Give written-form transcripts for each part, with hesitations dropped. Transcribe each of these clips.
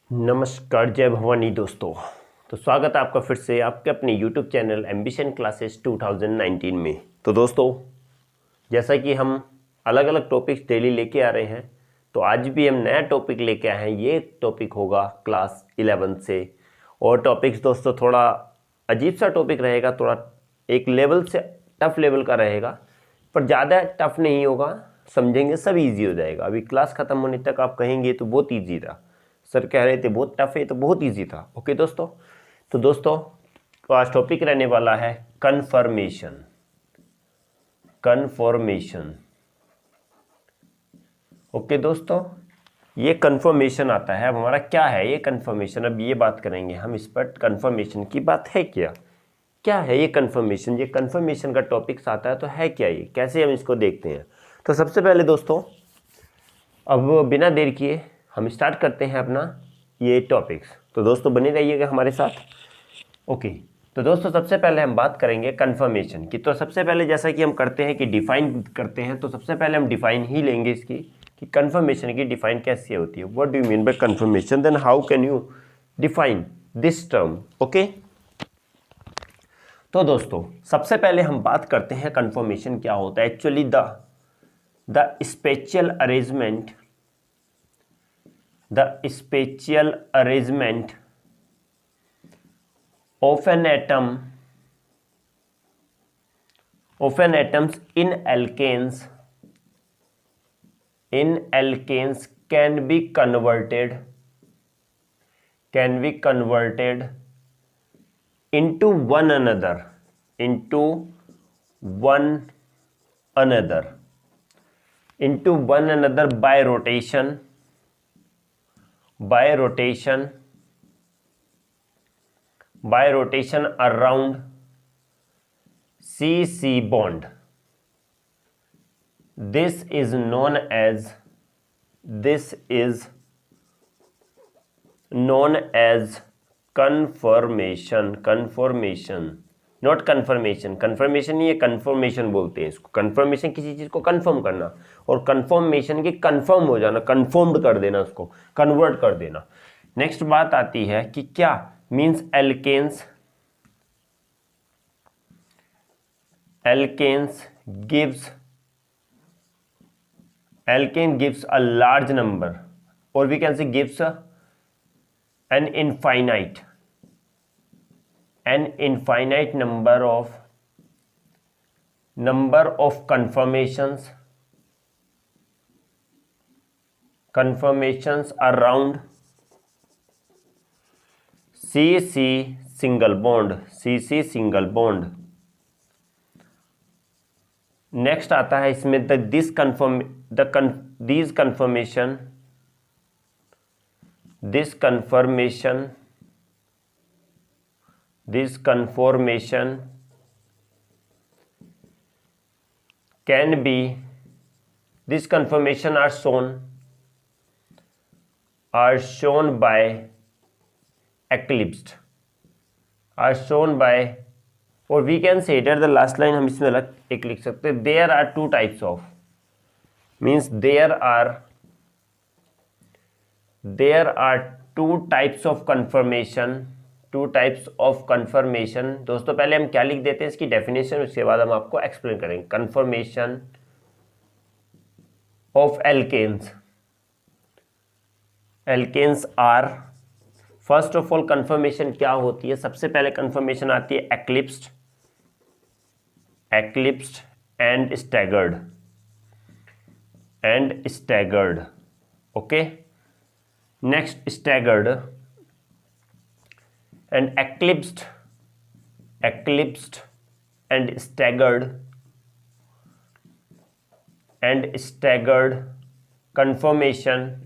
नमस्कार, जय भवानी दोस्तों। तो स्वागत है आपका फिर से आपके अपने YouTube चैनल एम्बिशन क्लासेस 2019 में। तो दोस्तों, जैसा कि हम अलग अलग टॉपिक्स डेली लेके आ रहे हैं, तो आज भी हम नया टॉपिक लेके आए हैं। ये टॉपिक होगा क्लास 11 से। और टॉपिक्स दोस्तों थोड़ा अजीब सा टॉपिक रहेगा, थोड़ा एक लेवल से टफ लेवल का रहेगा, पर ज़्यादा टफ नहीं होगा। समझेंगे सब इजी हो जाएगा। अभी क्लास ख़त्म होने तक आप कहेंगे तो बहुत ईजी था, सर कह रहे थे बहुत टफ है, तो बहुत इजी था। ओके दोस्तों, तो दोस्तों आज टॉपिक रहने वाला है कन्फर्मेशन। कन्फर्मेशन ओके दोस्तों, ये कन्फर्मेशन आता है। अब हमारा क्या है ये कन्फर्मेशन, अब ये बात करेंगे हम इस पर। कन्फर्मेशन की बात है क्या है ये कन्फर्मेशन। ये कन्फर्मेशन का टॉपिक्स आता है तो है क्या ये, कैसे हम इसको देखते हैं। तो सबसे पहले दोस्तों, अब बिना देर किए हम स्टार्ट करते हैं अपना ये टॉपिक्स। तो दोस्तों बने रहिएगा हमारे साथ। ओके, तो दोस्तों सबसे पहले हम बात करेंगे कन्फर्मेशन की। तो सबसे पहले जैसा कि हम करते हैं कि डिफाइन करते हैं, तो सबसे पहले हम डिफाइन ही लेंगे इसकी कि कन्फर्मेशन की डिफाइन कैसे होती है। What do you mean by conformation, then how can you define this term. Okay, तो दोस्तों सबसे पहले हम बात करते हैं कन्फर्मेशन क्या होता है। Actually the spatial arrangement of an atoms in alkanes can be converted into one another by rotation around C bond. This is known as conformation, not confirmation। confirmation नहीं है, conformation बोलते हैं इसको। confirmation किसी चीज को confirm करना, और confirmation की confirm हो जाना, confirmed कर देना, उसको convert कर देना। नेक्स्ट बात आती है कि क्या means alkanes gives a large number, or we can say gives an infinite number of conformations around CC single bond। Next आता है इसमें these conformation are shown by eclipsed, or we can say it at the last line हम इसमें अलग एक लिख सकते हैं। there are two types of conformation। दोस्तों पहले हम क्या लिख देते हैं इसकी डेफिनेशन, उसके बाद हम आपको एक्सप्लेन करेंगे। Conformation of alkanes are, first of all conformation क्या होती है। सबसे पहले कन्फर्मेशन आती है eclipsed and staggered. Okay, next staggered and eclipsed and staggered confirmation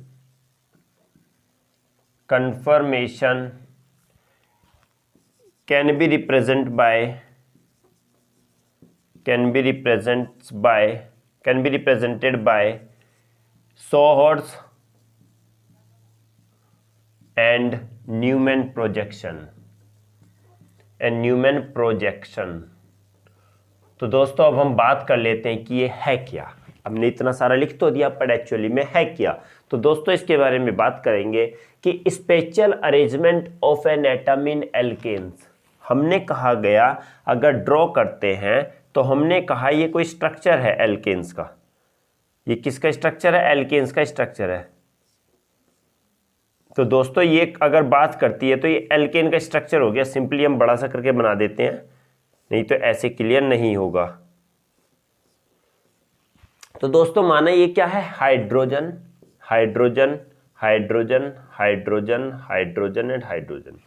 can be represented by Sohor's and Newman projection। तो दोस्तों अब हम बात कर लेते हैं कि ये है क्या। हमने इतना सारा लिख तो दिया, पर एक्चुअली में है क्या। तो दोस्तों इसके बारे में बात करेंगे कि special arrangement of an atom in alkanes. हमने कहा गया अगर ड्रॉ करते हैं तो हमने कहा ये कोई स्ट्रक्चर है एल्केन्स का। ये किसका स्ट्रक्चर है? एल्केन्स का स्ट्रक्चर है। तो दोस्तों ये अगर बात करती है तो ये एल्केन का स्ट्रक्चर हो गया। सिंपली हम बड़ा सा करके बना देते हैं, नहीं तो ऐसे क्लियर नहीं होगा। तो दोस्तों माना ये क्या है? Hydrogen, hydrogen, hydrogen, hydrogen, hydrogen and hydrogen.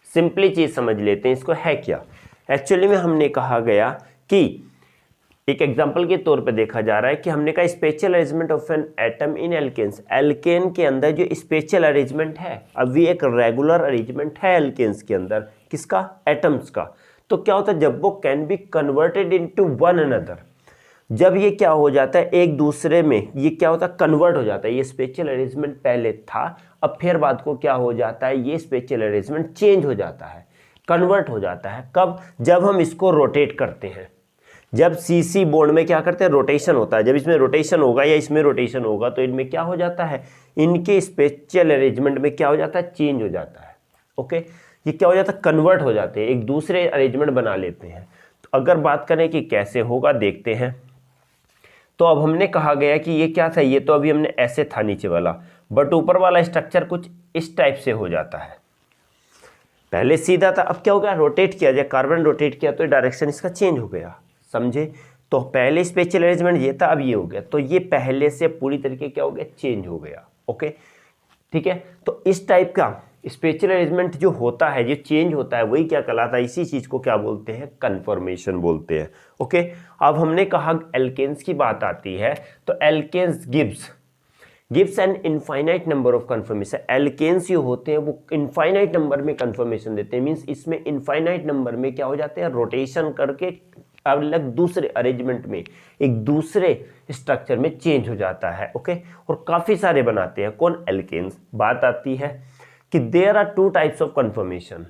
Simply चीज समझ लेते हैं इसको है क्या। एक्चुअली में हमने कहा गया कि एक एग्जांपल के तौर पे देखा जा रहा है कि हमने कहा special arrangement of an atom in alkanes. Alkane के अंदर जो स्पेशल अरेंजमेंट है, अभी एक रेगुलर अरेंजमेंट है एल्केन्स के अंदर, किसका? एटम्स का। तो क्या होता है जब वो can be converted into one another, जब ये क्या हो जाता है एक दूसरे में, ये क्या होता है कन्वर्ट हो जाता है। ये स्पेशल अरेंजमेंट पहले था, अब फिर बाद को क्या हो जाता है, ये स्पेशल अरेंजमेंट चेंज हो जाता है, कन्वर्ट हो जाता है। कब? जब हम इसको रोटेट करते हैं। जब सीसी बॉन्ड में क्या करते हैं? रोटेशन होता है। जब इसमें रोटेशन होगा या इसमें रोटेशन होगा तो इनमें क्या हो जाता है, इनके स्पेशल अरेंजमेंट में क्या हो जाता है, चेंज हो जाता है। ओके, ये क्या हो जाता है, कन्वर्ट हो जाते हैं, एक दूसरे अरेंजमेंट बना लेते हैं। तो अगर बात करें कि कैसे होगा, देखते हैं। तो अब हमने कहा गया कि ये क्या था, ये तो अभी हमने ऐसे था नीचे वाला, बट ऊपर वाला स्ट्रक्चर कुछ इस टाइप से हो जाता है। पहले सीधा था, अब क्या हो गया, रोटेट किया जाए, कार्बन रोटेट किया तो डायरेक्शन इसका चेंज हो गया, समझे। तो पहले स्पेशल अरेंजमेंट ये था, अब ये हो गया, तो ये पहले से पूरी तरीके क्या हो गया, चेंज हो गया। ओके, ठीक है। तो इस टाइप का स्पेशल अरेंजमेंट जो होता है, जो चेंज होता है, वही क्या कहलाता है, इसी चीज को क्या बोलते हैं, कन्फर्मेशन बोलते हैं। ओके, अब हमने कहा एल्केन्स की बात आती है, तो alkanes gives an infinite number of conformation. Alkanes जो होते हैं वो इनफाइनाइट नंबर में कन्फर्मेशन देते हैं, मीन्स इसमें इनफाइनाइट नंबर में क्या हो जाते हैं, रोटेशन करके अलग दूसरे अरेंजमेंट में एक दूसरे स्ट्रक्चर में चेंज हो जाता है। ओके, और काफी सारे बनाते हैं कौन, एल्केन्स। बात आती है कि there are two types of conformation.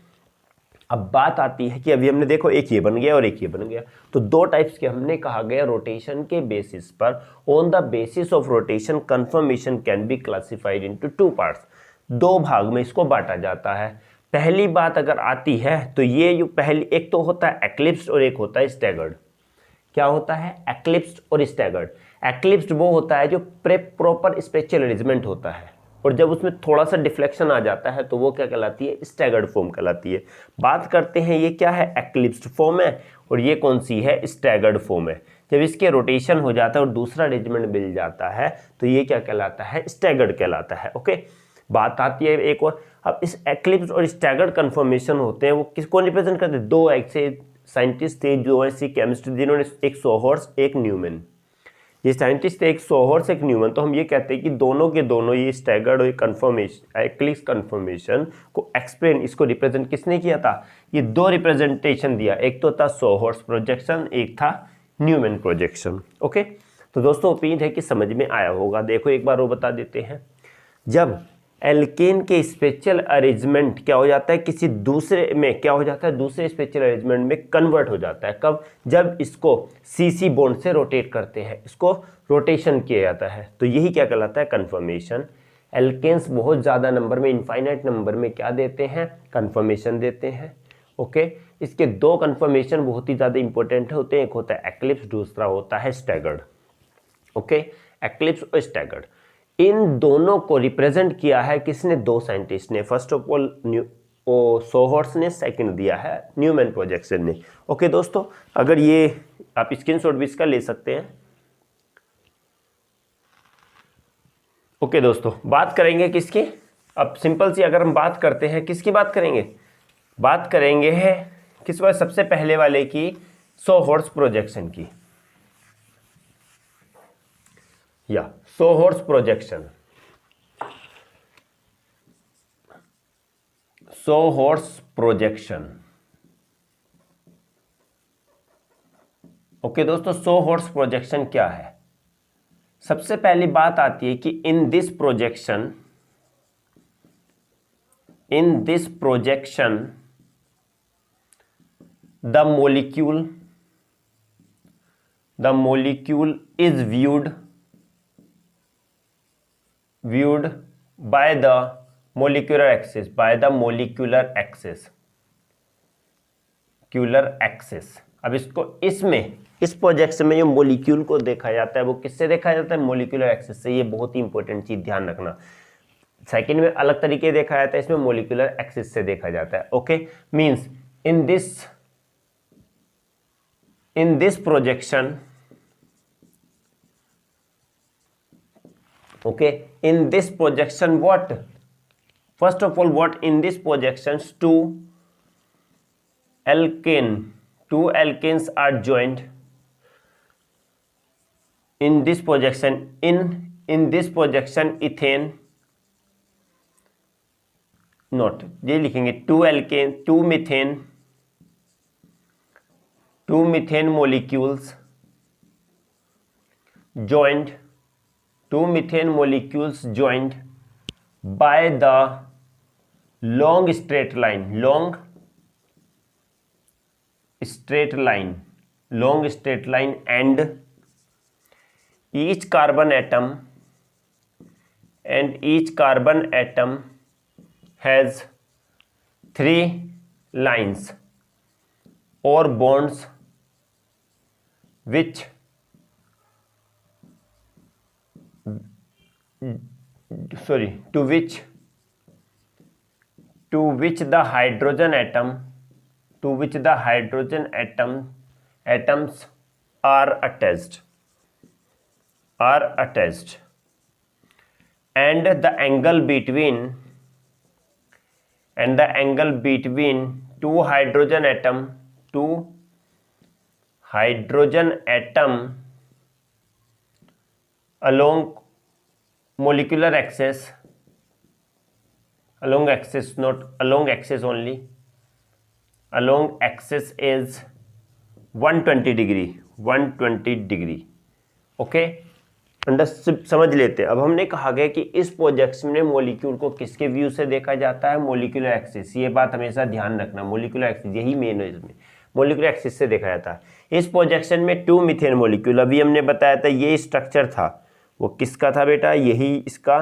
अब बात आती है कि अभी हमने देखो एक ये बन गया और एक ये बन गया, तो दो टाइप्स के हमने कहा गया रोटेशन के बेसिस पर, on the basis of rotation conformation can be classified into two parts. दो भाग में इसको बांटा जाता है। पहली बात अगर आती है तो ये जो पहली, एक तो होता है एक्लिप्स्ड और एक होता है स्टैगर्ड। क्या होता है, एक्लिप्स्ड और स्टैगर्ड। एक्लिप्स्ड वो होता है जो प्रॉपर स्पेशल अरेंजमेंट होता है, और जब उसमें थोड़ा सा डिफ्लेक्शन आ जाता है तो वो क्या कहलाती है, स्टैगर्ड फॉर्म कहलाती है। बात करते हैं ये क्या है, एक्लिप्स्ड फॉर्म है, और ये कौन सी है, स्टैगर्ड फॉर्म है। जब इसके रोटेशन हो जाता है और दूसरा अरेंजमेंट मिल जाता है तो ये क्या कहलाता है, स्टैगर्ड कहलाता है। ओके, बात आती है एक और। अब इस एक्लिप्स और स्टैगर्ड कन्फर्मेशन होते हैं, वो किसको रिप्रेजेंट करते हैं, दो ऐसे साइंटिस्ट थे जो ऐसी केमिस्ट्री, जिन्होंने एक सोहर्स एक न्यूमैन, ये साइंटिस्ट थे, एक सोहर्स एक न्यूमैन। तो हम ये कहते हैं कि दोनों के दोनों ये स्टैगर्ड और कन्फर्मेशन, एक्लिप्स कन्फर्मेशन को एक्सप्लेन, इसको रिप्रेजेंट किसने किया था, ये दो रिप्रेजेंटेशन दिया, एक तो था सोहर्स प्रोजेक्शन, एक था न्यूमैन प्रोजेक्शन। ओके, तो दोस्तों उम्मीद है कि समझ में आया होगा। देखो एक बार वो बता देते हैं, जब एल्केन के स्पेशल अरेंजमेंट क्या हो जाता है, किसी दूसरे में क्या हो जाता है, दूसरे स्पेशल अरेंजमेंट में कन्वर्ट हो जाता है। कब, जब इसको सीसी बॉन्ड से रोटेट करते हैं, इसको रोटेशन किया जाता है, तो यही क्या कहलाता है, कन्फर्मेशन। एल्केन्स बहुत ज़्यादा नंबर में, इनफाइनाइट नंबर में क्या देते हैं, कन्फर्मेशन देते हैं। ओके, इसके दो कन्फर्मेशन बहुत ही ज़्यादा इंपॉर्टेंट होते हैं, एक होता है एक्लिप्स, दूसरा होता है स्टैगर्ड। ओके, एक्लिप्स और स्टैगर्ड, इन दोनों को रिप्रेजेंट किया है किसने, दो साइंटिस्ट ने। फर्स्ट ऑफ ऑल सोहर्स ने, सेकंड दिया है न्यूमैन प्रोजेक्शन ने। ओके दोस्तों, अगर ये आप स्क्रीनशॉट भी इसका ले सकते हैं। ओके दोस्तों, बात करेंगे किसकी, अब सिंपल सी अगर हम बात करते हैं, किसकी बात करेंगे, बात करेंगे है किस बार, सबसे पहले वाले की, सोहर्स प्रोजेक्शन की, या sawhorse projection, sawhorse projection. Okay दोस्तों, सोहर्स प्रोजेक्शन क्या है, सबसे पहली बात आती है कि इन this projection the molecule is viewed viewed by the molecular axis, by the molecular axis, molecular axis। अब इसको इसमें इस प्रोजेक्शन में जो मोलिक्यूल को देखा जाता है वो किससे देखा जाता है? मोलिकुलर एक्सिस से। ये बहुत ही इंपॉर्टेंट चीज ध्यान रखना। सेकंड में अलग तरीके देखा जाता है, इसमें मोलिकुलर एक्सिस से देखा जाता है। Okay, means in this projection, okay, in this projection what, first of all, what in this projections two alkanes are joined in this projection, in this projection ethane, not ये लिखेंगे two methane molecules joined, two methane molecules joined by the long straight line, and each carbon atom has three lines or bonds which to which the hydrogen atoms are attached, and the angle between two hydrogen atom along molecular axis, along axis is 120 degree. Okay, समझ लेते हैं। अब हमने कहा गया कि इस projection में मॉलिक्यूल को किसके व्यू से देखा जाता है? Molecular axis. ये बात हमेशा ध्यान रखना, मॉलिक्यूलर एक्सिस यही मेन है, इसमें मॉलिक्यूलर एक्सिस से देखा जाता है। इस प्रोजेक्शन में टू मीथेन मॉलिक्यूल, अभी हमने बताया था ये स्ट्रक्चर था, वो किसका था बेटा? यही इसका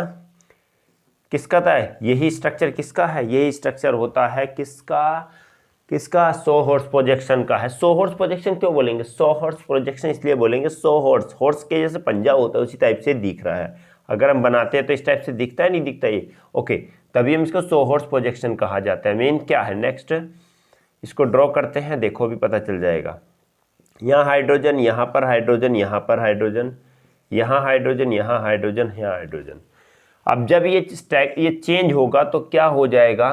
किसका था? यही स्ट्रक्चर किसका है? यही स्ट्रक्चर होता है किसका? सोहर्स प्रोजेक्शन का है। सोहर्स प्रोजेक्शन क्यों बोलेंगे? सोहर्स प्रोजेक्शन इसलिए बोलेंगे, हॉर्स के जैसे पंजा होता है उसी टाइप से दिख रहा है। अगर हम बनाते हैं तो इस टाइप से दिखता है, नहीं दिखता ये? ओके, तभी हम इसको सोहर्स प्रोजेक्शन कहा जाता है। मेन क्या है? नेक्स्ट इसको ड्रॉ करते हैं, देखो अभी पता चल जाएगा। यहाँ हाइड्रोजन, यहाँ पर हाइड्रोजन, यहाँ पर हाइड्रोजन, यहाँ हाइड्रोजन, यहाँ हाइड्रोजन, यहाँ हाइड्रोजन। अब जब ये चेंज होगा तो क्या हो जाएगा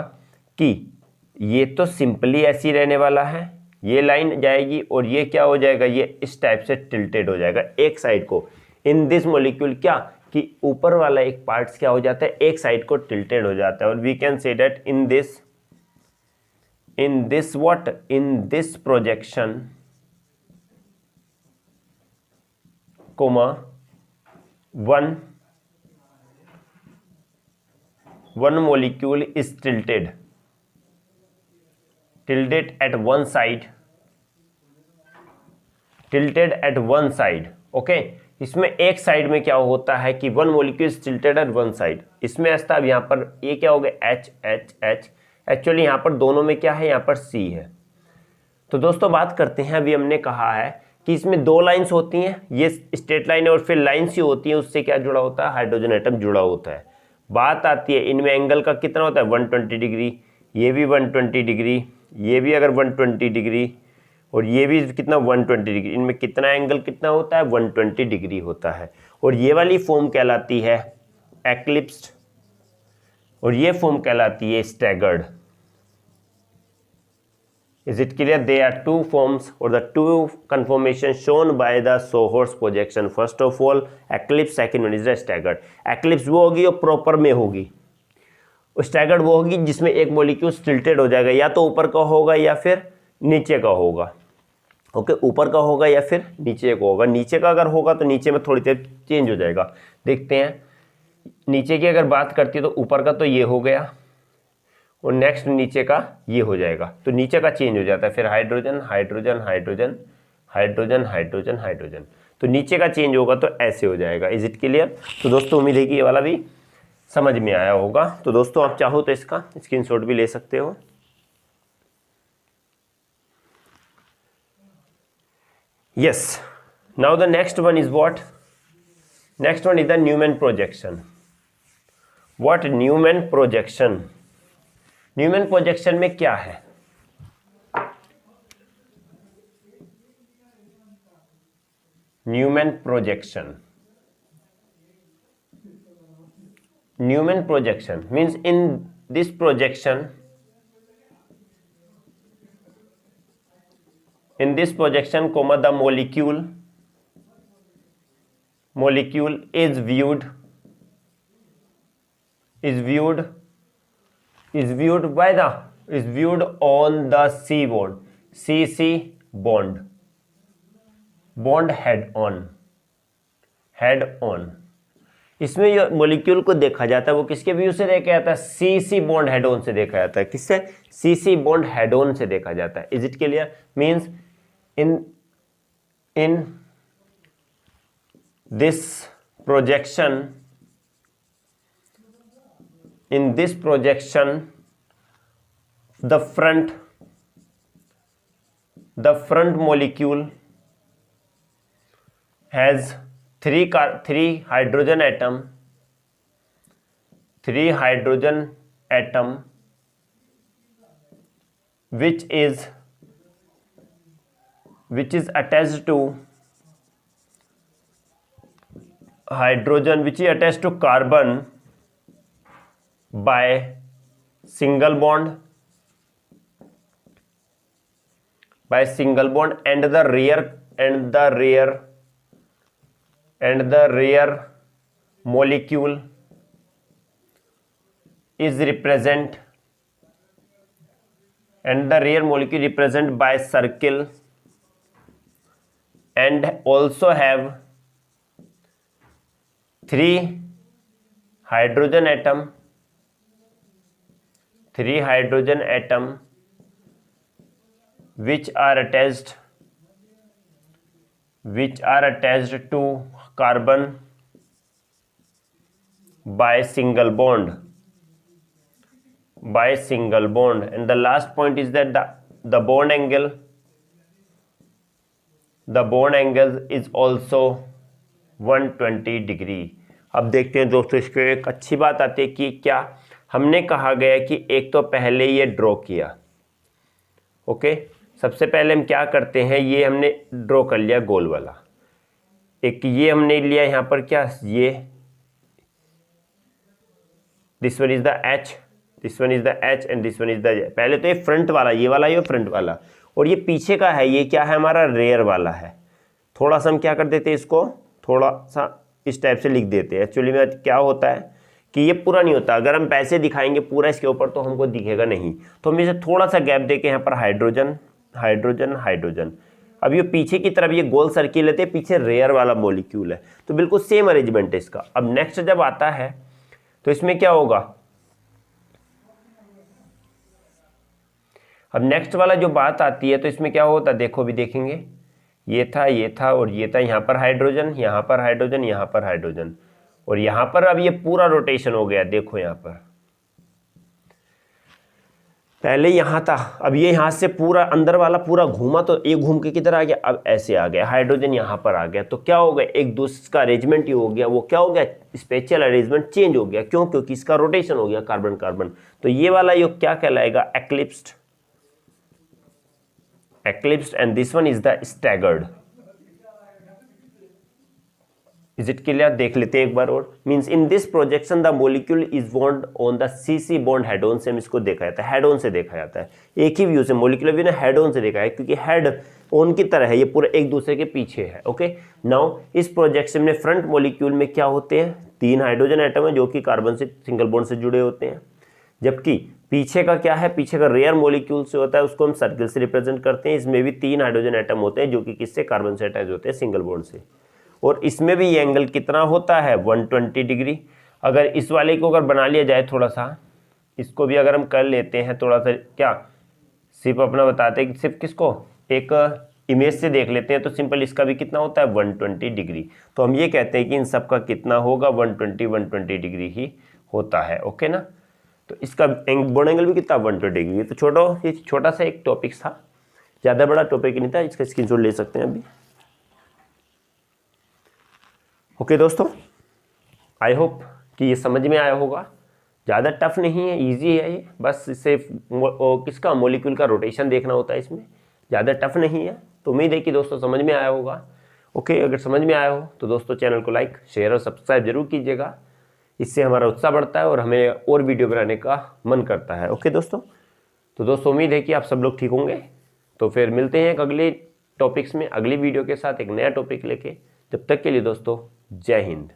कि ये तो सिंपली ऐसी रहने वाला है, ये लाइन जाएगी और ये क्या हो जाएगा? ये इस टाइप से टिल्टेड हो जाएगा एक साइड को। इन दिस मॉलिक्यूल क्या कि ऊपर वाला एक पार्ट्स क्या हो जाता है? एक साइड को टिल्टेड हो जाता है। और we can say that in this projection comma one molecule is tilted at one side, okay. इसमें एक साइड में क्या होता है कि one molecule is tilted at one side. इसमें ऐसा, अब यहाँ पर ये क्या हो गया? H, एक्चुअली यहाँ पर दोनों में क्या है? यहाँ पर C है। तो दोस्तों बात करते हैं, अभी हमने कहा है कि इसमें दो लाइंस होती हैं, ये स्ट्रेट लाइन है और फिर लाइंस ही होती हैं, उससे क्या जुड़ा होता है? हाइड्रोजन एटम जुड़ा होता है। बात आती है इनमें एंगल का कितना होता है? 120 डिग्री, ये भी 120 डिग्री, ये भी अगर 120 डिग्री और ये भी कितना? 120 डिग्री। इनमें कितना एंगल कितना होता है? 120 डिग्री होता है। और ये वाली फॉर्म कहलाती है एक्लिप्स्ड और ये फॉर्म कहलाती है staggered. Is it clear? There are two forms or the two conformations shown by the Sohor's projection. First of all, eclipse. Second one is the staggered. Eclipse वो होगी और proper में होगी, और staggered वो होगी जिसमें एक molecule tilted हो जाएगा, या तो ऊपर का होगा या फिर नीचे का होगा। ओके, ऊपर का होगा या फिर नीचे का होगा। नीचे का अगर होगा तो नीचे में थोड़ी देर चेंज हो जाएगा। देखते हैं, नीचे की अगर बात करती है तो ऊपर का तो ये हो गया और नेक्स्ट नीचे का ये हो जाएगा, तो नीचे का चेंज हो जाता है। फिर hydrogen hydrogen hydrogen hydrogen hydrogen hydrogen, तो नीचे का चेंज होगा तो ऐसे हो जाएगा। Is it clear? तो दोस्तों उम्मीद है कि ये वाला भी समझ में आया होगा। तो दोस्तों आप चाहो तो इसका स्क्रीनशॉट भी ले सकते हो। Yes, now the next one is what? Next one is the Newman projection. What Newman projection? Newman projection में क्या है? Newman projection, Newman projection means in this projection, comma, the molecule is viewed on the C bond, CC bond head on। इसमें जो molecule को देखा जाता है वो किसके व्यू से देखा जाता है? सीसी बॉन्ड हेड ऑन से देखा जाता है। किससे? सीसी बॉन्ड हेड ऑन से देखा जाता है। Is it clear? Means in this projection the front molecule has three hydrogen atom which is attached to carbon by single bond and the rear molecule is represent by circle and also have three hydrogen atom which are attached to carbon by single bond and the last point is that the bond angle is also 120 degree. अब देखते हैं दोस्तों, इसको एक अच्छी बात आती है कि क्या हमने कहा गया कि एक तो पहले ये ड्रॉ किया। ओके, सबसे पहले हम क्या करते हैं, ये हमने ड्रॉ कर लिया गोल वाला, एक ये हमने लिया यहाँ पर क्या, ये this one is the H and this one is the, पहले तो ये फ्रंट वाला, ये वाला, ये फ्रंट वाला, और ये पीछे का है, ये क्या है हमारा रेयर वाला है। थोड़ा सा हम क्या कर देते हैं, इसको थोड़ा सा इस टाइप से लिख देते हैं। एक्चुअली में क्या होता है कि ये पूरा नहीं होता, अगर हम पैसे दिखाएंगे पूरा इसके ऊपर तो हमको दिखेगा नहीं, तो हम इसे थोड़ा सा गैप देके यहाँ पर हाइड्रोजन। अब ये पीछे की तरफ ये गोल सर्किल लेते हैं, पीछे रेयर वाला मॉलिक्यूल है, तो बिल्कुल सेम अरेंजमेंट है इसका। अब नेक्स्ट जब आता है तो इसमें क्या होगा, अब नेक्स्ट वाला जो बात आती है तो इसमें क्या होता है, देखो भी देखेंगे, ये था और ये था, यहाँ पर हाइड्रोजन, यहाँ पर हाइड्रोजन, और यहाँ पर अब ये पूरा रोटेशन हो गया। देखो यहाँ पर पहले यहाँ था, अब ये यहाँ से पूरा अंदर वाला पूरा घूमा, तो ये घूम के किधर आ गया, अब ऐसे आ गया, हाइड्रोजन यहाँ पर आ गया। तो क्या हो गया, एक दूसरे का अरेंजमेंट ही हो गया, वो क्या हो गया, स्पेशल अरेंजमेंट चेंज हो गया। क्यों? क्योंकि इसका रोटेशन हो गया कार्बन। तो ये वाला योग क्या कहलाएगा, eclipsed, and this one is the staggered. Is it clear? देख लेते हैं एक बार और। Means in this projection the molecule is bond on the CC bond head on से हम इसको देखा जाता है, हेड ऑन से देखा जाता है। एक ही व्यू से मॉलिक्यूलर व्यू ने हेड ऑन से देखा है, क्योंकि हेड ऑन की तरह है, ये पूरा एक दूसरे के पीछे है। ओके, नाउ इस प्रोजेक्शन में फ्रंट मॉलिक्यूल में क्या होते हैं, 3 हाइड्रोजन एटम है जो कि कार्बन से सिंगल बॉन्ड से जुड़े होते हैं, जबकि पीछे का क्या है, पीछे का रेयर मॉलिक्यूल से होता है, उसको हम सर्किल से रिप्रेजेंट करते हैं। इसमें भी 3 हाइड्रोजन एटम होते हैं जो कि किससे, कार्बन से अटैच होते हैं सिंगल बॉन्ड से, और इसमें भी ये एंगल कितना होता है, 120 डिग्री। अगर इस वाले को अगर बना लिया जाए थोड़ा सा, इसको भी अगर हम कर लेते हैं थोड़ा सा, क्या सिर्फ अपना बताते हैं कि सिर्फ किसको, एक इमेज से देख लेते हैं, तो सिंपल इसका भी कितना होता है, 120 डिग्री। तो हम ये कहते हैं कि इन सब का कितना होगा, 120 डिग्री ही होता है। ओके ना, तो इसका बोर्ड एंगल भी कितना 120 डिग्री। तो ये छोटा सा एक टॉपिक था, ज़्यादा बड़ा टॉपिक नहीं था, इसका स्क्रीनशॉट ले सकते हैं अभी। ओके दोस्तों, आई होप कि ये समझ में आया होगा। ज़्यादा टफ नहीं है, इजी है ये, बस इससे किसका मॉलिक्यूल का रोटेशन देखना होता है, इसमें ज़्यादा टफ नहीं है। तो उम्मीद है कि दोस्तों समझ में आया होगा। ओके, अगर समझ में आया हो तो दोस्तों चैनल को लाइक, शेयर और सब्सक्राइब जरूर कीजिएगा। इससे हमारा उत्साह बढ़ता है और हमें और वीडियो बनाने का मन करता है। ओके दोस्तों, तो दोस्तों उम्मीद है कि आप सब लोग ठीक होंगे। तो फिर मिलते हैं एक अगले टॉपिक्स में, अगली वीडियो के साथ एक नया टॉपिक लेके। जब तक के लिए दोस्तों, जय हिंद।